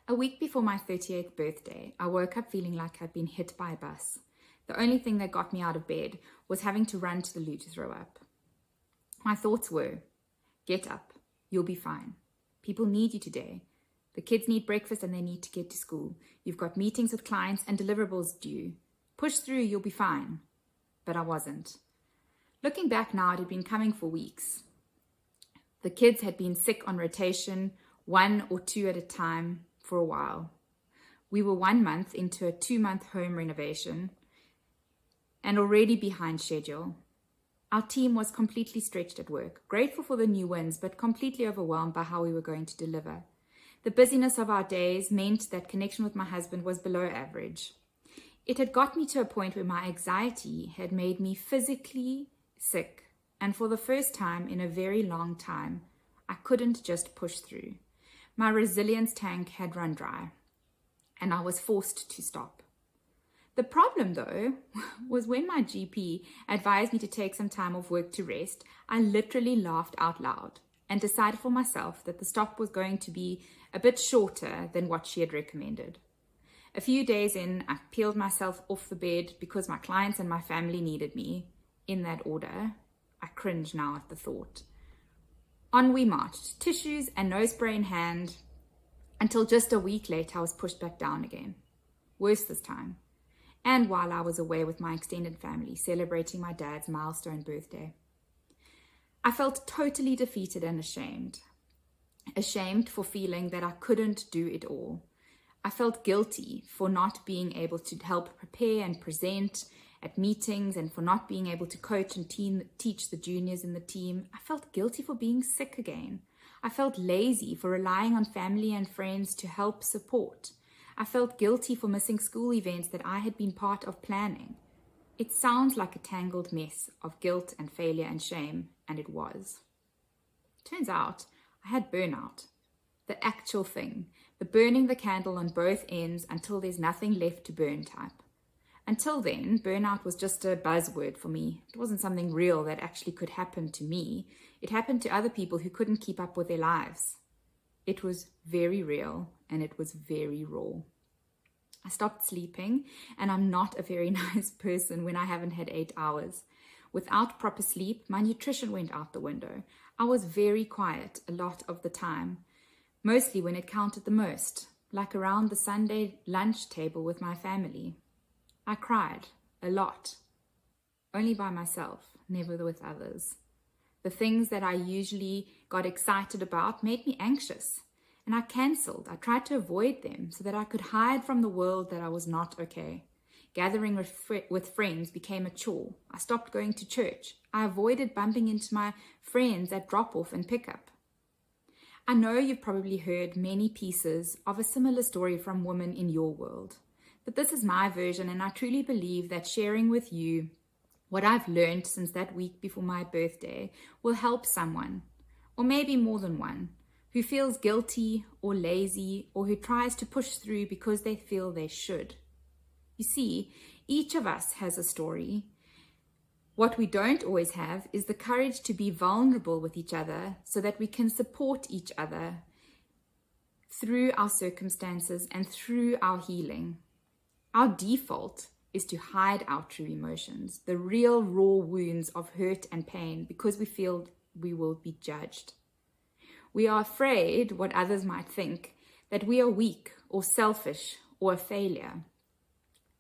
A week before my 38th birthday, I woke up feeling like I'd been hit by a bus. The only thing that got me out of bed was having to run to the loo to throw up. My thoughts were, get up, you'll be fine. People need you today. The kids need breakfast and they need to get to school. You've got meetings with clients and deliverables due. Push through, you'll be fine. But I wasn't. Looking back now, it had been coming for weeks. The kids had been sick on rotation, 1 or 2 at a time, for a while. We were 1 month into a 2-month home renovation and already behind schedule. Our team was completely stretched at work, grateful for the new wins, but completely overwhelmed by how we were going to deliver. The busyness of our days meant that connection with my husband was below average. It had got me to a point where my anxiety had made me physically sick, and for the first time in a very long time, I couldn't just push through. My resilience tank had run dry, and I was forced to stop. The problem, though, was when my GP advised me to take some time off work to rest, I literally laughed out loud and decided for myself that the stop was going to be a bit shorter than what she had recommended. A few days in, I peeled myself off the bed because my clients and my family needed me, in that order. I cringe now at the thought. On we marched, tissues and nose spray in hand, until just a week later I was pushed back down again. Worse this time. And while I was away with my extended family, celebrating my dad's milestone birthday. I felt totally defeated and ashamed. Ashamed for feeling that I couldn't do it all. I felt guilty for not being able to help prepare and present at meetings and for not being able to coach and teach the juniors in the team. I felt guilty for being sick again. I felt lazy for relying on family and friends to help support. I felt guilty for missing school events that I had been part of planning. It sounds like a tangled mess of guilt and failure and shame, and it was. Turns out I had burnout. The actual thing. The burning the candle on both ends until there's nothing left to burn type. Until then, burnout was just a buzzword for me. It wasn't something real that actually could happen to me. It happened to other people who couldn't keep up with their lives. It was very real and it was very raw. I stopped sleeping, and I'm not a very nice person when I haven't had 8 hours. Without proper sleep, my nutrition went out the window. I was very quiet a lot of the time, mostly when it counted the most, like around the Sunday lunch table with my family. I cried a lot, only by myself, never with others. The things that I usually got excited about made me anxious, and I cancelled. I tried to avoid them so that I could hide from the world that I was not okay. Gathering with friends became a chore. I stopped going to church. I avoided bumping into my friends at drop-off and pickup. I know you've probably heard many pieces of a similar story from women in your world. But this is my version, and I truly believe that sharing with you what I've learned since that week before my birthday will help someone, or maybe more than one, who feels guilty or lazy or who tries to push through because they feel they should. You see, each of us has a story. What we don't always have is the courage to be vulnerable with each other so that we can support each other through our circumstances and through our healing. Our default is to hide our true emotions, the real raw wounds of hurt and pain, because we feel we will be judged. We are afraid what others might think, that we are weak or selfish or a failure.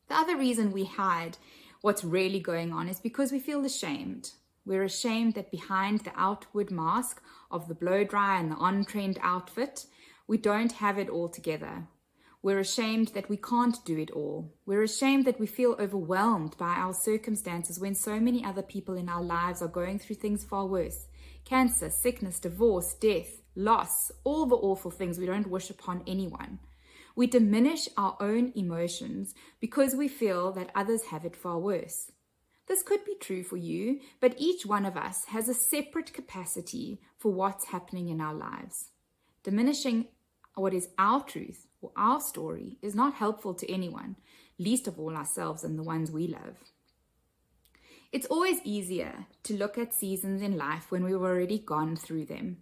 The other reason we hide what's really going on is because we feel ashamed. We're ashamed that behind the outward mask of the blow dry and the on-trend outfit, we don't have it all together. We're ashamed that we can't do it all. We're ashamed that we feel overwhelmed by our circumstances when so many other people in our lives are going through things far worse. Cancer, sickness, divorce, death, loss, all the awful things we don't wish upon anyone. We diminish our own emotions because we feel that others have it far worse. This could be true for you, but each one of us has a separate capacity for what's happening in our lives. Diminishing what is our truth or our story is not helpful to anyone, least of all ourselves and the ones we love. It's always easier to look at seasons in life when we've already gone through them.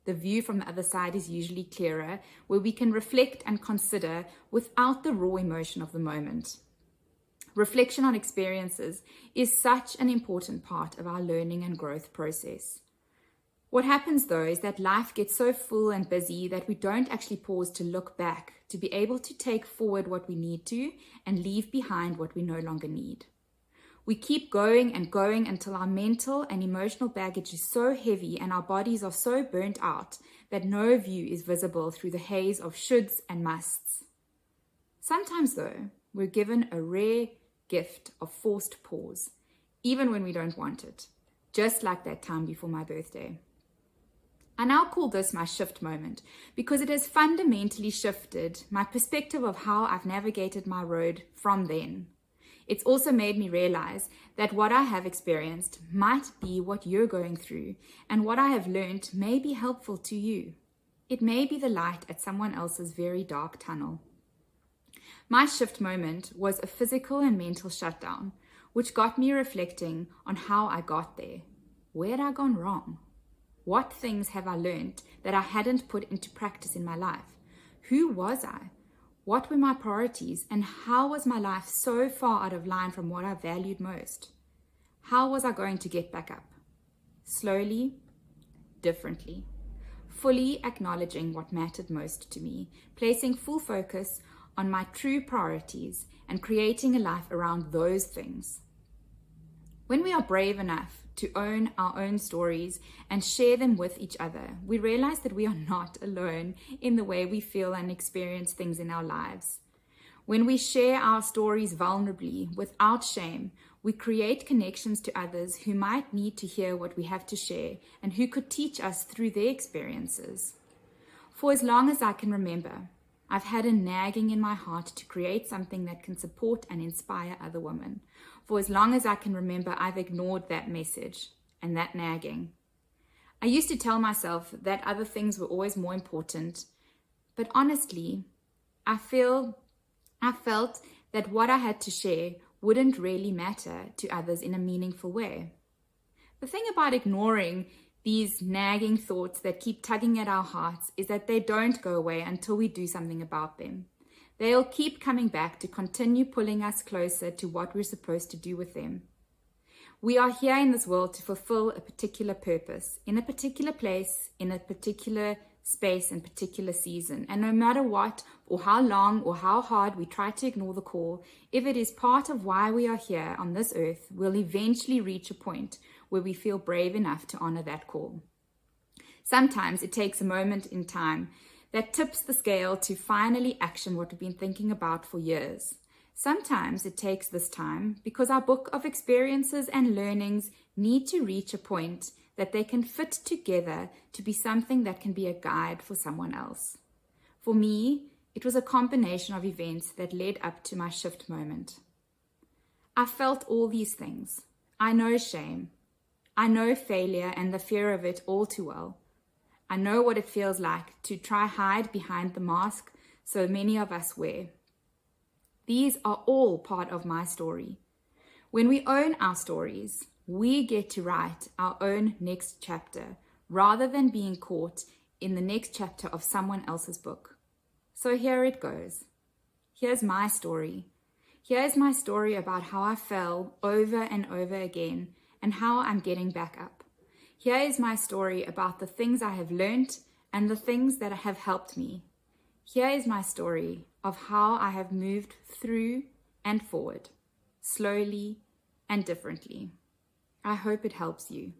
the view from the other side is usually clearer, where we can reflect and consider without the raw emotion of the moment. Reflection on experiences is such an important part of our learning and growth process. What happens though is that life gets so full and busy that we don't actually pause to look back, to be able to take forward what we need to and leave behind what we no longer need. We keep going and going until our mental and emotional baggage is so heavy and our bodies are so burnt out that no view is visible through the haze of shoulds and musts. Sometimes though, we're given a rare gift of forced pause, even when we don't want it, just like that time before my birthday. I now call this my shift moment because it has fundamentally shifted my perspective of how I've navigated my road from then. It's also made me realize that what I have experienced might be what you're going through, and what I have learned may be helpful to you. It may be the light at someone else's very dark tunnel. My shift moment was a physical and mental shutdown, which got me reflecting on how I got there. Where had I gone wrong? What things have I learned that I hadn't put into practice in my life? Who was I? What were my priorities? And how was my life so far out of line from what I valued most? How was I going to get back up? Slowly, differently, fully acknowledging what mattered most to me, placing full focus on my true priorities and creating a life around those things. When we are brave enough to own our own stories and share them with each other, we realize that we are not alone in the way we feel and experience things in our lives. When we share our stories vulnerably, without shame, we create connections to others who might need to hear what we have to share and who could teach us through their experiences. For as long as I can remember, I've had a nagging in my heart to create something that can support and inspire other women. For as long as I can remember, I've ignored that message and that nagging. I used to tell myself that other things were always more important, but honestly, I felt that what I had to share wouldn't really matter to others in a meaningful way. The thing about ignoring these nagging thoughts that keep tugging at our hearts is that they don't go away until we do something about them. They'll keep coming back to continue pulling us closer to what we're supposed to do with them. We are here in this world to fulfill a particular purpose, in a particular place, in a particular space and particular season. And no matter what, or how long, or how hard we try to ignore the call, if it is part of why we are here on this earth, we'll eventually reach a point where we feel brave enough to honor that call. Sometimes it takes a moment in time that tips the scale to finally action what we've been thinking about for years. Sometimes it takes this time because our book of experiences and learnings need to reach a point that they can fit together to be something that can be a guide for someone else. For me, it was a combination of events that led up to my shift moment. I felt all these things. I know shame. I know failure and the fear of it all too well. I know what it feels like to try hide behind the mask so many of us wear. These are all part of my story. When we own our stories, we get to write our own next chapter rather than being caught in the next chapter of someone else's book. So here it goes. Here's my story. Here's my story about how I fell over and over again and how I'm getting back up. Here is my story about the things I have learned and the things that have helped me. Here is my story of how I have moved through and forward, slowly and differently. I hope it helps you.